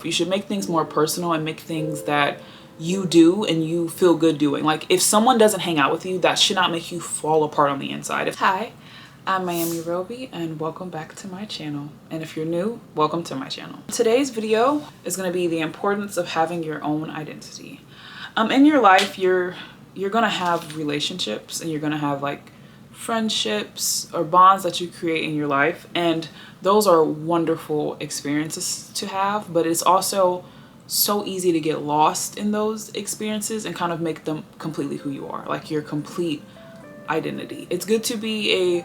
You should make things more personal and make things that you do and you feel good doing. Like if someone doesn't hang out with you, that should not make you fall apart on the inside. Hi, I'm Miamiroby and welcome back to my channel. And if you're new, welcome to my channel. Today's video is going to be the importance of having your own identity. In your life, you're gonna have relationships and you're gonna have like friendships or bonds that you create in your life, and those are wonderful experiences to have, but it's also so easy to get lost in those experiences and kind of make them completely who you are, like your complete identity. It's good to be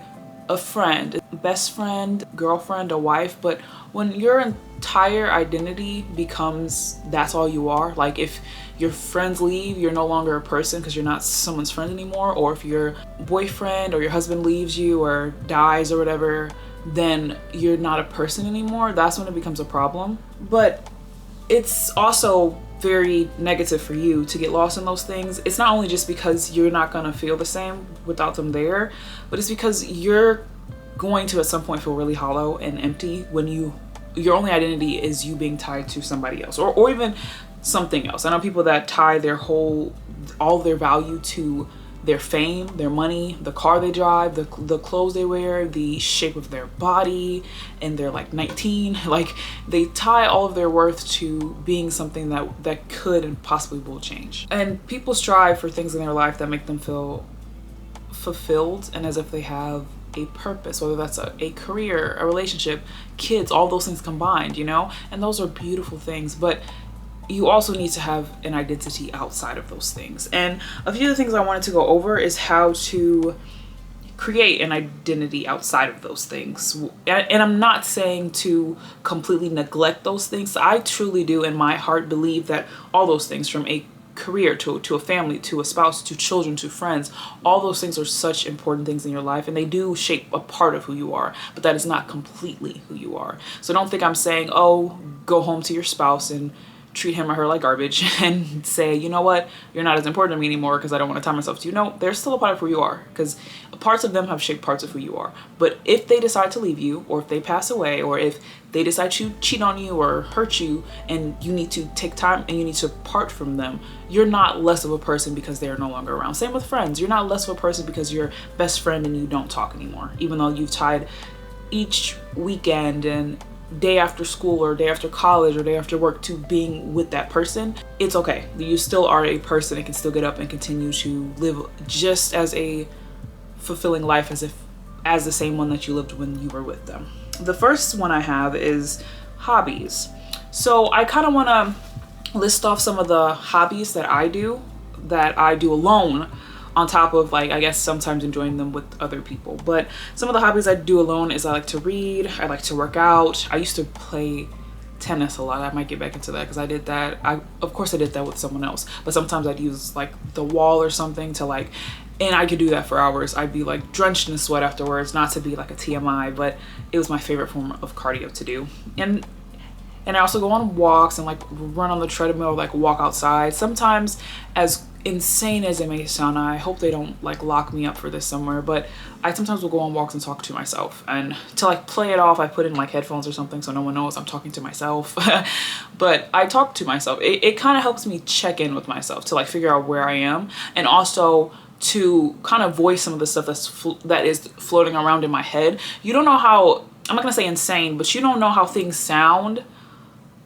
a friend, a best friend, girlfriend, a wife, but when your entire identity becomes that's all you are, like if your friends leave, you're no longer a person because you're not someone's friend anymore, or if your boyfriend or your husband leaves you or dies or whatever, then you're not a person anymore. That's when it becomes a problem. But it's also very negative for you to get lost in those things. It's not only just because you're not gonna feel the same without them there, but it's because you're going to at some point feel really hollow and empty when your only identity is you being tied to somebody else or even something else. I know people that tie all their value to their fame, their money, the car they drive, the clothes they wear, the shape of their body, and they're like 19. Like they tie all of their worth to being something that could and possibly will change. And people strive for things in their life that make them feel fulfilled and as if they have a purpose, whether that's a career, a relationship, kids, all those things combined, you know? And those are beautiful things, but you also need to have an identity outside of those things. And a few of the things I wanted to go over is how to create an identity outside of those things. And I'm not saying to completely neglect those things. I truly do in my heart believe that all those things, from a career to a family, to a spouse, to children, to friends, all those things are such important things in your life, and they do shape a part of who you are, but that is not completely who you are. So don't think I'm saying, oh, go home to your spouse and treat him or her like garbage and say, you know what, you're not as important to me anymore because I don't want to tie myself to you. No, they're still a part of who you are, because parts of them have shaped parts of who you are. But if they decide to leave you, or if they pass away, or if they decide to cheat on you or hurt you and you need to take time and you need to part from them, you're not less of a person because they are no longer around. Same with friends. You're not less of a person because you're best friend and you don't talk anymore, even though you've tied each weekend and day after school or day after college or day after work to being with that person. It's okay. You still are a person and can still get up and continue to live just as a fulfilling life as the same one that you lived when you were with them. The first one I have is hobbies. So I kind of want to list off some of the hobbies that I do alone, on top of, like, I guess sometimes enjoying them with other people. But some of the hobbies I do alone is I like to read, I like to work out. I used to play tennis a lot. I might get back into that because I did that. Of course I did that with someone else, but sometimes I'd use like the wall or something to like, and I could do that for hours. I'd be like drenched in sweat afterwards, not to be like a TMI, but it was my favorite form of cardio to do. And I also go on walks and like run on the treadmill, like walk outside. Sometimes, as insane as it may sound, I hope they don't like lock me up for this somewhere, but I sometimes will go on walks and talk to myself. And to like play it off, I put in like headphones or something so no one knows I'm talking to myself. But I talk to myself. It kind of helps me check in with myself to like figure out where I am, and also to kind of voice some of the stuff that is floating around in my head. You don't know how, I'm not gonna say insane, but you don't know how things sound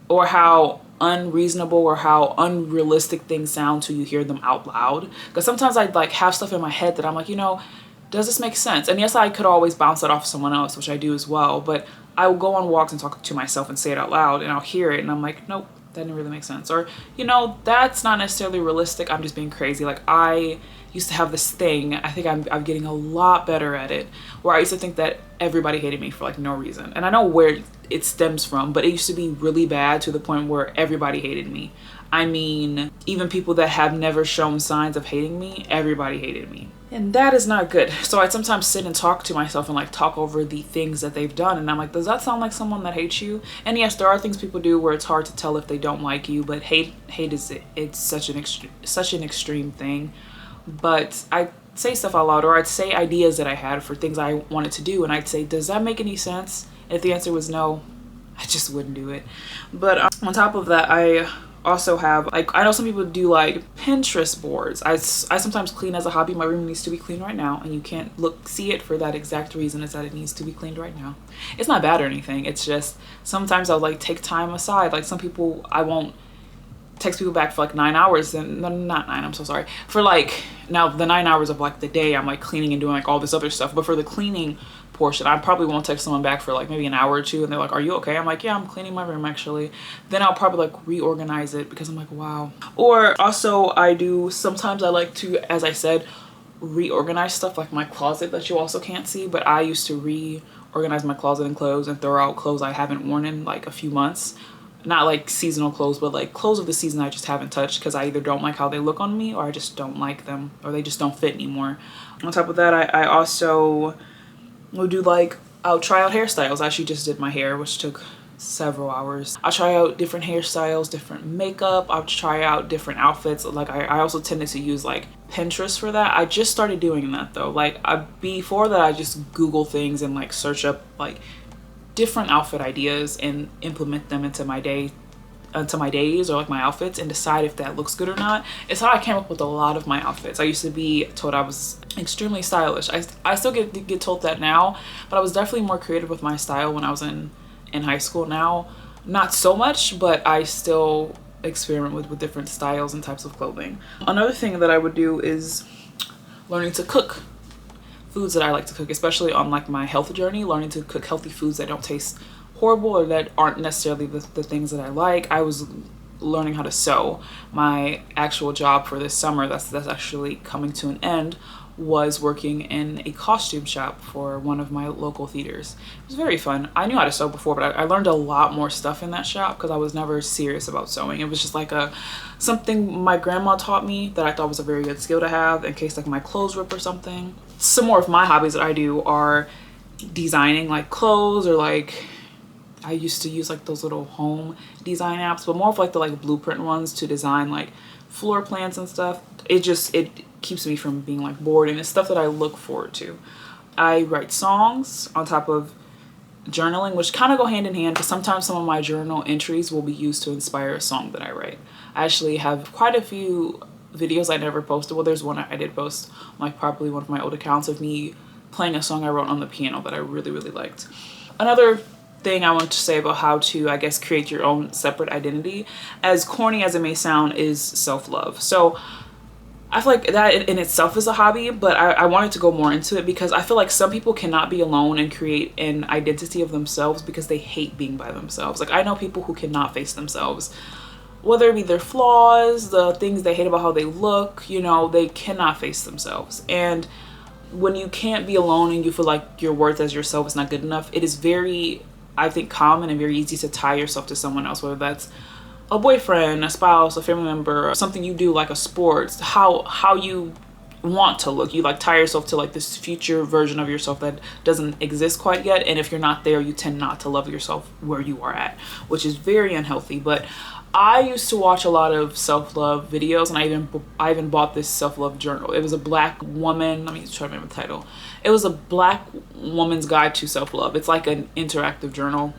or how unreasonable or how unrealistic things sound till you hear them out loud. Because sometimes I like have stuff in my head that I'm like, you know, does this make sense? And yes, I could always bounce it off someone else, which I do as well, but I will go on walks and talk to myself and say it out loud, and I'll hear it and I'm like, nope, that didn't really make sense. Or, you know, that's not necessarily realistic, I'm just being crazy. Like I used to have this thing, I think I'm getting a lot better at it, where I used to think that everybody hated me for like no reason. And I know where it stems from, but it used to be really bad to the point where everybody hated me. I mean, even people that have never shown signs of hating me, everybody hated me. And that is not good. So I'd sometimes sit and talk to myself and like talk over the things that they've done. And I'm like, does that sound like someone that hates you? And yes, there are things people do where it's hard to tell if they don't like you, but hate is, it's such an extreme thing. But I say stuff out loud, or I'd say ideas that I had for things I wanted to do, and I'd say, does that make any sense? And if the answer was no, I just wouldn't do it. But on top of that, I also have, like, I know some people do like Pinterest boards. I sometimes clean as a hobby. My room needs to be cleaned right now, and you can't see it for that exact reason, is that it needs to be cleaned right now. It's not bad or anything. It's just sometimes I'll like take time aside. Like some people, I won't text people back for like 9 hours, and no, not 9, I'm so sorry, for like, now the 9 hours of like the day I'm like cleaning and doing like all this other stuff, but for the cleaning portion I probably won't text someone back for like maybe an hour or two, and they're like, are you okay? I'm like, yeah, I'm cleaning my room actually. Then I'll probably like reorganize it because I'm like, wow. Or also I do, sometimes I like to, as I said, reorganize stuff like my closet that you also can't see, but I used to reorganize my closet and clothes and throw out clothes I haven't worn in like a few months. Not like seasonal clothes, but like clothes of the season I just haven't touched because I either don't like how they look on me, or I just don't like them, or they just don't fit anymore. On top of that, I also will do like, I'll try out hairstyles. I actually just did my hair, which took several hours. I'll try out different hairstyles, different makeup. I'll try out different outfits. Like I also tended to use like Pinterest for that. I just started doing that though. Like before that, I just Google things and like search up like different outfit ideas and implement them into my days, or like my outfits, and decide if that looks good or not. It's how I came up with a lot of my outfits. I used to be told I was extremely stylish. I still get told that now, but I was definitely more creative with my style when I was in high school. Now not so much, but I still experiment with different styles and types of clothing. Another thing that I would do is learning to cook foods that I like to cook, especially on like my health journey, learning to cook healthy foods that don't taste horrible or that aren't necessarily the things that I like. I was learning how to sew. My actual job for this summer, that's actually coming to an end, was working in a costume shop for one of my local theaters. It was very fun. I knew how to sew before, but I learned a lot more stuff in that shop because I was never serious about sewing. It was just like something my grandma taught me that I thought was a very good skill to have in case like my clothes rip or something. Some more of my hobbies that I do are designing like clothes, or like I used to use like those little home design apps, but more of like the like blueprint ones to design like floor plans and stuff. It keeps me from being like bored, and it's stuff that I look forward to. I write songs on top of journaling, which kind of go hand in hand, because sometimes some of my journal entries will be used to inspire a song that I write. I actually have quite a few videos I never posted. Well, there's one I did post, like probably one of my old accounts, of me playing a song I wrote on the piano that I really, really liked. Another thing I want to say about how to, I guess, create your own separate identity, as corny as it may sound, is self-love. So I feel like that in itself is a hobby, but I wanted to go more into it because I feel like some people cannot be alone and create an identity of themselves because they hate being by themselves. Like I know people who cannot face themselves, whether it be their flaws, the things they hate about how they look, you know, they cannot face themselves. And when you can't be alone and you feel like your worth as yourself is not good enough, it is very, I think, common and very easy to tie yourself to someone else, whether that's a boyfriend, a spouse, a family member, something you do like a sport, how you want to look. You like tie yourself to like this future version of yourself that doesn't exist quite yet, and if you're not there, you tend not to love yourself where you are at, which is very unhealthy. But I used to watch a lot of self-love videos, and I even bought this self-love journal. It was a black woman, let me try to remember the title. It was a black woman's guide to self-love. It's like an interactive journal.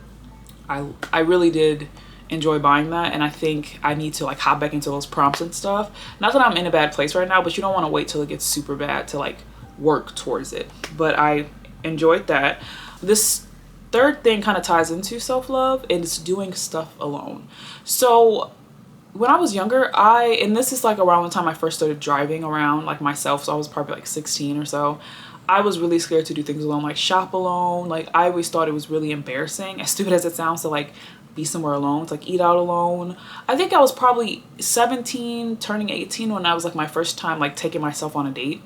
I really did enjoy buying that, and I think I need to like hop back into those prompts and stuff. Not that I'm in a bad place right now, but you don't want to wait till it gets super bad to like work towards it. But I enjoyed that. This third thing kind of ties into self-love, and it's doing stuff alone. So when I was younger, and this is like around the time I first started driving around like myself, so I was probably like 16 or so, I was really scared to do things alone, like shop alone. Like I always thought it was really embarrassing, as stupid as it sounds, to like be somewhere alone, to like eat out alone. I think I was probably 17 turning 18 when I was like my first time like taking myself on a date.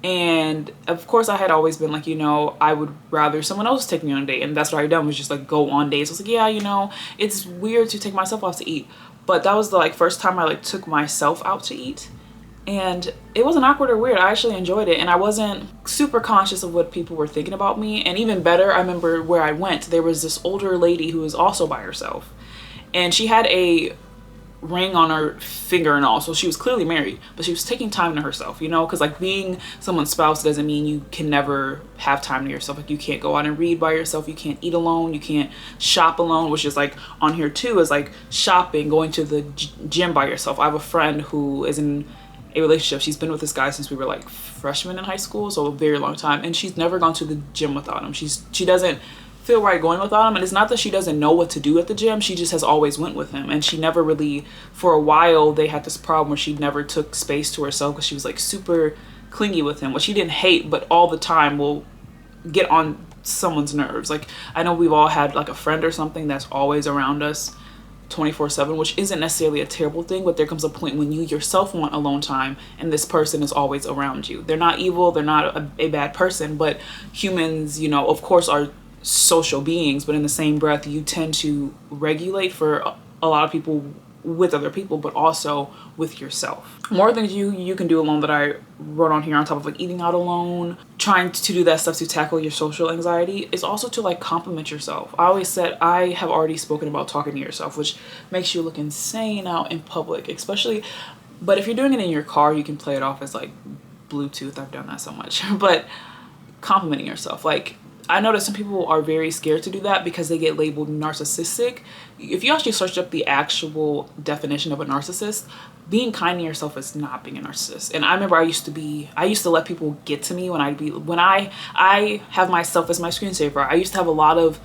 And of course I had always been like, you know, I would rather someone else take me on a date, and that's what I've done, was just like go on dates. I was like, yeah, you know, it's weird to take myself out to eat, but that was the like first time I like took myself out to eat, and it wasn't awkward or weird. I actually enjoyed it, and I wasn't super conscious of what people were thinking about me. And even better, I remember where I went, there was this older lady who was also by herself, and she had a ring on her finger and all, so she was clearly married, but she was taking time to herself, you know, because like being someone's spouse doesn't mean you can never have time to yourself. Like you can't go out and read by yourself, you can't eat alone, you can't shop alone, which is like on here too, is like shopping, going to the gym by yourself. I have a friend who is in a relationship. She's been with this guy since we were like freshmen in high school, so a very long time, and she's never gone to the gym without him. She doesn't feel right going without him, and it's not that she doesn't know what to do at the gym, she just has always went with him. And she never really, for a while they had this problem where she never took space to herself because she was like super clingy with him, which she didn't hate, but all the time will get on someone's nerves. Like I know we've all had like a friend or something that's always around us 24/7, which isn't necessarily a terrible thing, but there comes a point when you yourself want alone time and this person is always around you. They're not evil, they're not a bad person, but humans, you know, of course are social beings, but in the same breath you tend to regulate for a lot of people with other people, but also with yourself. More things you can do alone that I wrote on here, on top of like eating out alone, trying to do that stuff to tackle your social anxiety, is also to like compliment yourself. I always said, I have already spoken about talking to yourself, which makes you look insane out in public, especially, but if you're doing it in your car, you can play it off as like Bluetooth. I've done that so much. But complimenting yourself, like I notice some people are very scared to do that because they get labeled narcissistic. If you actually search up the actual definition of a narcissist, being kind to yourself is not being a narcissist. And I remember I used to let people get to me when I have myself as my screensaver. I used to have a lot of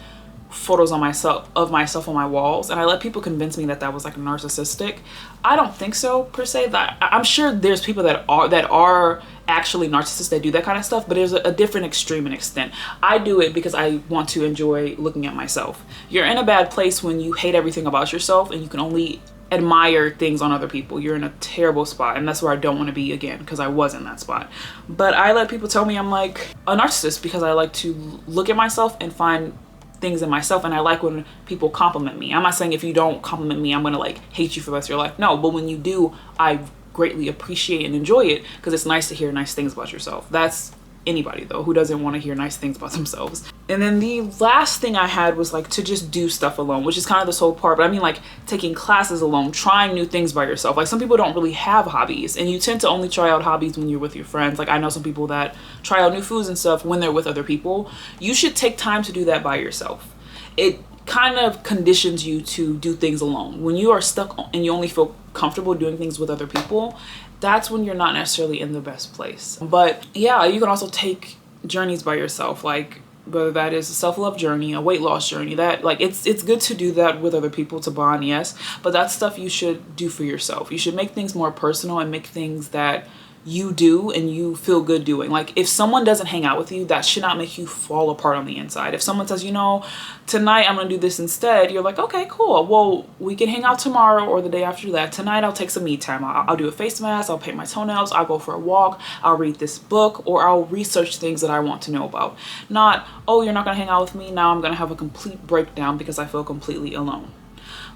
photos of myself on my walls, and I let people convince me that that was like narcissistic. I don't think so per se. That I'm sure there's people that are actually narcissists that do that kind of stuff, but there's a different extreme and extent. I do it because I want to enjoy looking at myself. You're in a bad place when you hate everything about yourself and you can only admire things on other people. You're in a terrible spot, and that's where I don't want to be again, because I was in that spot. But I let people tell me I'm like a narcissist because I like to look at myself and find things in myself, and I like when people compliment me. I'm not saying if you don't compliment me I'm gonna like hate you for the rest of your life, no, but when you do, I greatly appreciate and enjoy it because it's nice to hear nice things about yourself. That's anybody though, who doesn't want to hear nice things about themselves. And then the last thing I had was like to just do stuff alone, which is kind of this whole part, but I mean like taking classes alone, trying new things by yourself. Like some people don't really have hobbies, and you tend to only try out hobbies when you're with your friends. Like I know some people that try out new foods and stuff when they're with other people. You should take time to do that by yourself. It kind of conditions you to do things alone. When you are stuck and you only feel comfortable doing things with other people, that's when you're not necessarily in the best place. But yeah, you can also take journeys by yourself, like whether that is a self-love journey, a weight loss journey. That like it's good to do that with other people to bond, yes, but that's stuff you should do for yourself. You should make things more personal and make things that you do and you feel good doing. Like if someone doesn't hang out with you, that should not make you fall apart on the inside. If someone says, you know, tonight I'm gonna do this instead, you're like, okay, cool, well, we can hang out tomorrow or the day after that. Tonight I'll take some me time. I'll do a face mask, I'll paint my toenails, I'll go for a walk, I'll read this book, or I'll research things that I want to know about. Not, oh, you're not gonna hang out with me, now I'm gonna have a complete breakdown because I feel completely alone.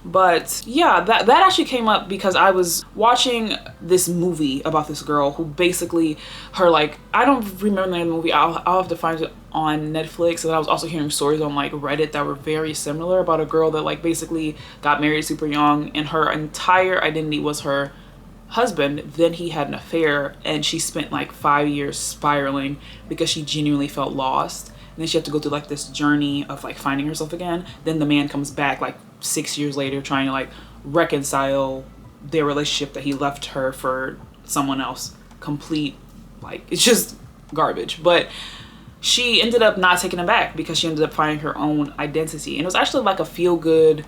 But yeah, that actually came up because I was watching this movie about this girl who basically, her like, I don't remember the name of the movie, I'll have to find it on Netflix. And I was also hearing stories on like Reddit that were very similar about a girl that like basically got married super young and her entire identity was her husband. Then he had an affair and she spent like 5 years spiraling because she genuinely felt lost. And then she had to go through like this journey of like finding herself again. Then the man comes back like 6 years later trying to like reconcile their relationship that he left her for someone else. Complete, like, it's just garbage. But she ended up not taking him back because she ended up finding her own identity. And it was actually like a feel-good,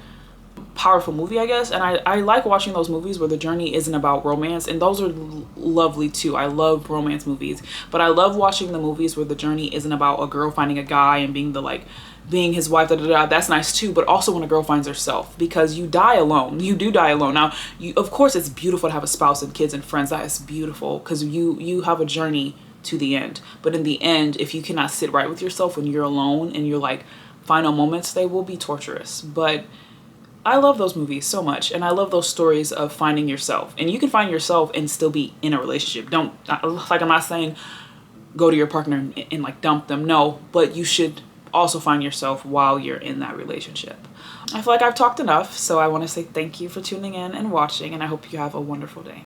powerful movie, I guess. And I like watching those movies where the journey isn't about romance, and those are lovely too. I love romance movies, but I love watching the movies where the journey isn't about a girl finding a guy and being his wife, that's nice too. But also when a girl finds herself, because you die alone. You do die alone. Now, of course it's beautiful to have a spouse and kids and friends. That is beautiful because you have a journey to the end. But in the end, if you cannot sit right with yourself when you're alone and your like final moments, they will be torturous. But I love those movies so much, and I love those stories of finding yourself. And you can find yourself and still be in a relationship. I'm not saying go to your partner and like dump them, no, but you should also find yourself while you're in that relationship. I feel like I've talked enough, so I want to say thank you for tuning in and watching, and I hope you have a wonderful day.